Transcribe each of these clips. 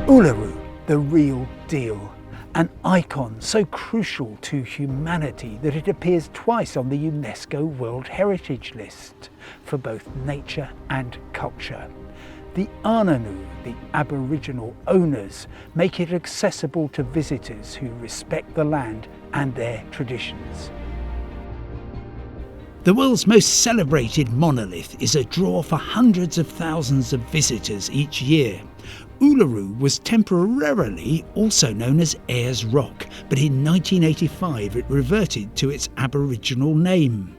Uluru, the real deal. An icon so crucial to humanity that it appears twice on the UNESCO World Heritage List for both nature and culture. The Anangu, the Aboriginal owners, make it accessible to visitors who respect the land and their traditions. The world's most celebrated monolith is a draw for hundreds of thousands of visitors each year. Uluru was temporarily also known as Ayers Rock, but in 1985 it reverted to its Aboriginal name.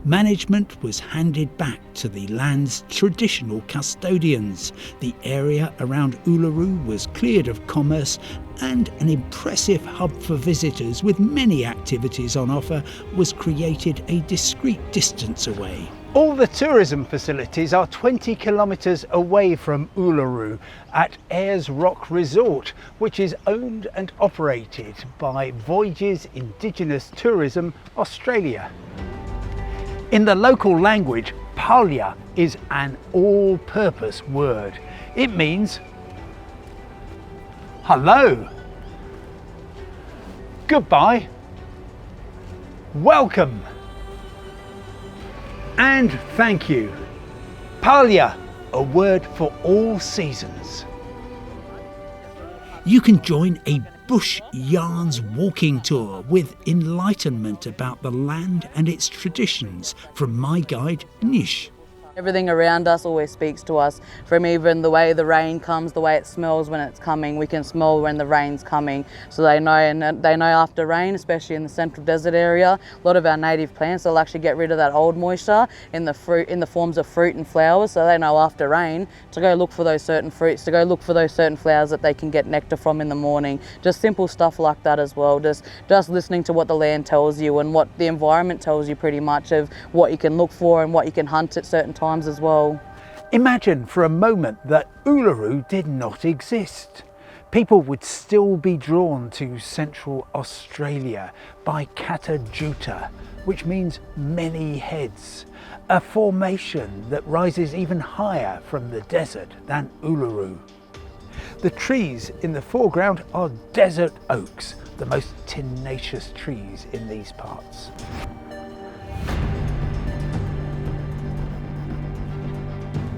Management was handed back to the land's traditional custodians. The area around Uluru was cleared of commerce, and an impressive hub for visitors with many activities on offer was created a discreet distance away. All the tourism facilities are 20 kilometres away from Uluru at Ayers Rock Resort, which is owned and operated by Voyages Indigenous Tourism Australia. In the local language, Palya is an all-purpose word. It means hello, goodbye, welcome, and thank you. Palya, a word for all seasons. You can join a Bush Yarns walking tour with enlightenment about the land and its traditions from my guide Nish. Everything around us always speaks to us, from even the way the rain comes, the way it smells when it's coming. We can smell when the rain's coming, so they know, and they know after rain, especially in the central desert area, a lot of our native plants, they'll actually get rid of that old moisture in the fruit, in the forms of fruit and flowers, so they know after rain to go look for those certain fruits, to go look for those certain flowers that they can get nectar from in the morning. Just simple stuff like that as well, just listening to what the land tells you and what the environment tells you, pretty much, of what you can look for and what you can hunt at certain times as well. Imagine for a moment that Uluru did not exist. People would still be drawn to Central Australia by Kata Tjuta, which means many heads, a formation that rises even higher from the desert than Uluru. The trees in the foreground are desert oaks, the most tenacious trees in these parts.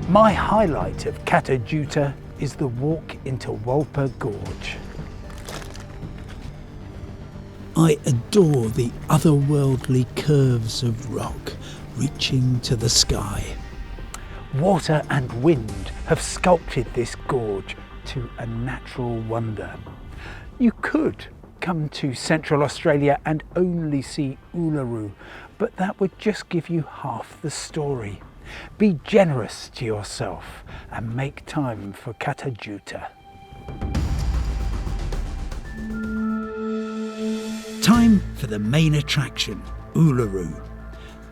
My highlight of Kata Tjuta is the walk into Walpa Gorge. I adore the otherworldly curves of rock reaching to the sky. Water and wind have sculpted this gorge to a natural wonder. You could come to Central Australia and only see Uluru, but that would just give you half the story. Be generous to yourself and make time for Kata Tjuta. Time for the main attraction, Uluru.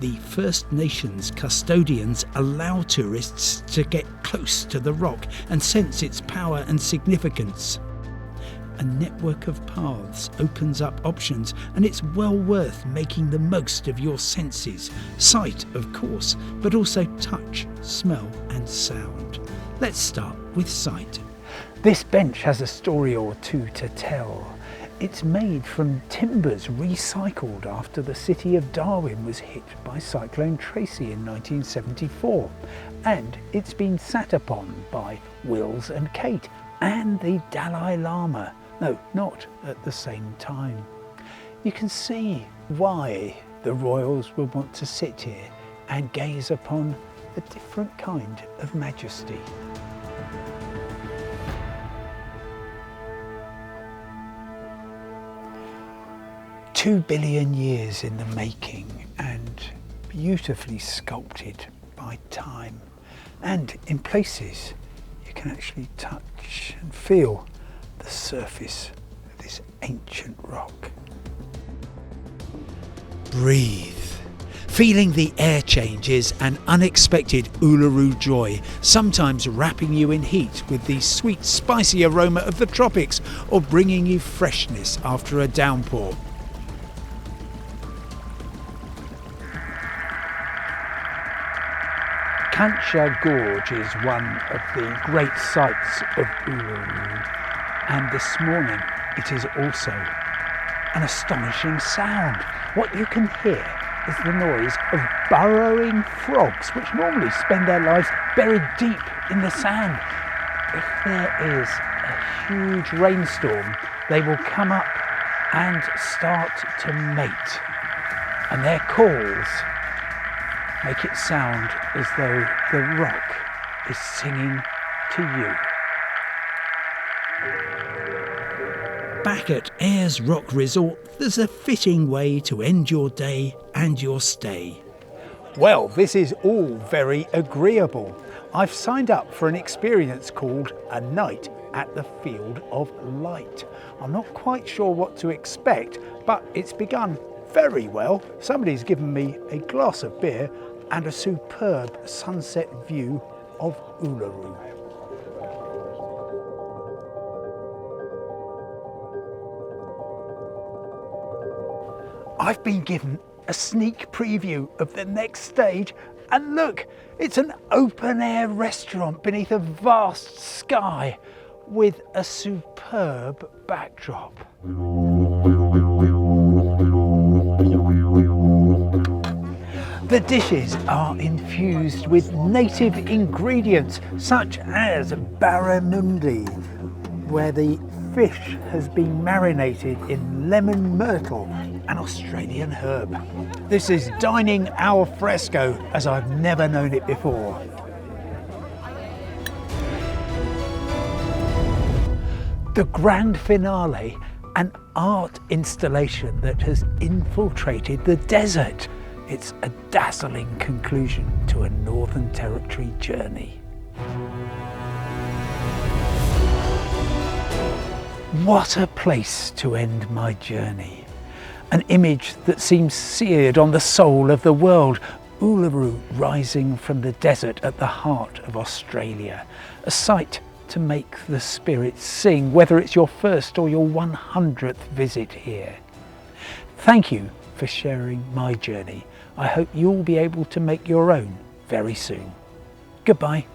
The First Nations custodians allow tourists to get close to the rock and sense its power and significance. A network of paths opens up options, and it's well worth making the most of your senses. Sight, of course, but also touch, smell and sound. Let's start with sight. This bench has a story or two to tell. It's made from timbers recycled after the city of Darwin was hit by Cyclone Tracy in 1974. And it's been sat upon by Wills and Kate and the Dalai Lama. No, not at the same time. You can see why the royals would want to sit here and gaze upon a different kind of majesty. "2 billion years in the making and beautifully sculpted by time. And in places you can actually touch and feel the surface of this ancient rock. Breathe. Feeling the air change is an unexpected Uluru joy, sometimes wrapping you in heat with the sweet, spicy aroma of the tropics, or bringing you freshness after a downpour. Kancha Gorge is one of the great sights of Uluru. And this morning it is also an astonishing sound. What you can hear is the noise of burrowing frogs, which normally spend their lives buried deep in the sand. If there is a huge rainstorm, they will come up and start to mate. And their calls make it sound as though the rock is singing to you. Back at Ayers Rock Resort, there's a fitting way to end your day and your stay. Well, this is all very agreeable. I've signed up for an experience called A Night at the Field of Light. I'm not quite sure what to expect, but it's begun very well. Somebody's given me a glass of beer and a superb sunset view of Uluru. I've been given a sneak preview of the next stage, and look, it's an open-air restaurant beneath a vast sky with a superb backdrop. The dishes are infused with native ingredients such as barramundi, where the fish has been marinated in lemon myrtle, an Australian herb. This is dining al fresco as I've never known it before. The grand finale, an art installation that has infiltrated the desert. It's a dazzling conclusion to a Northern Territory journey. What a place to end my journey. An image that seems seared on the soul of the world. Uluru rising from the desert at the heart of Australia. A sight to make the spirits sing, whether it's your first or your 100th visit here. Thank you for sharing my journey. I hope you'll be able to make your own very soon. Goodbye.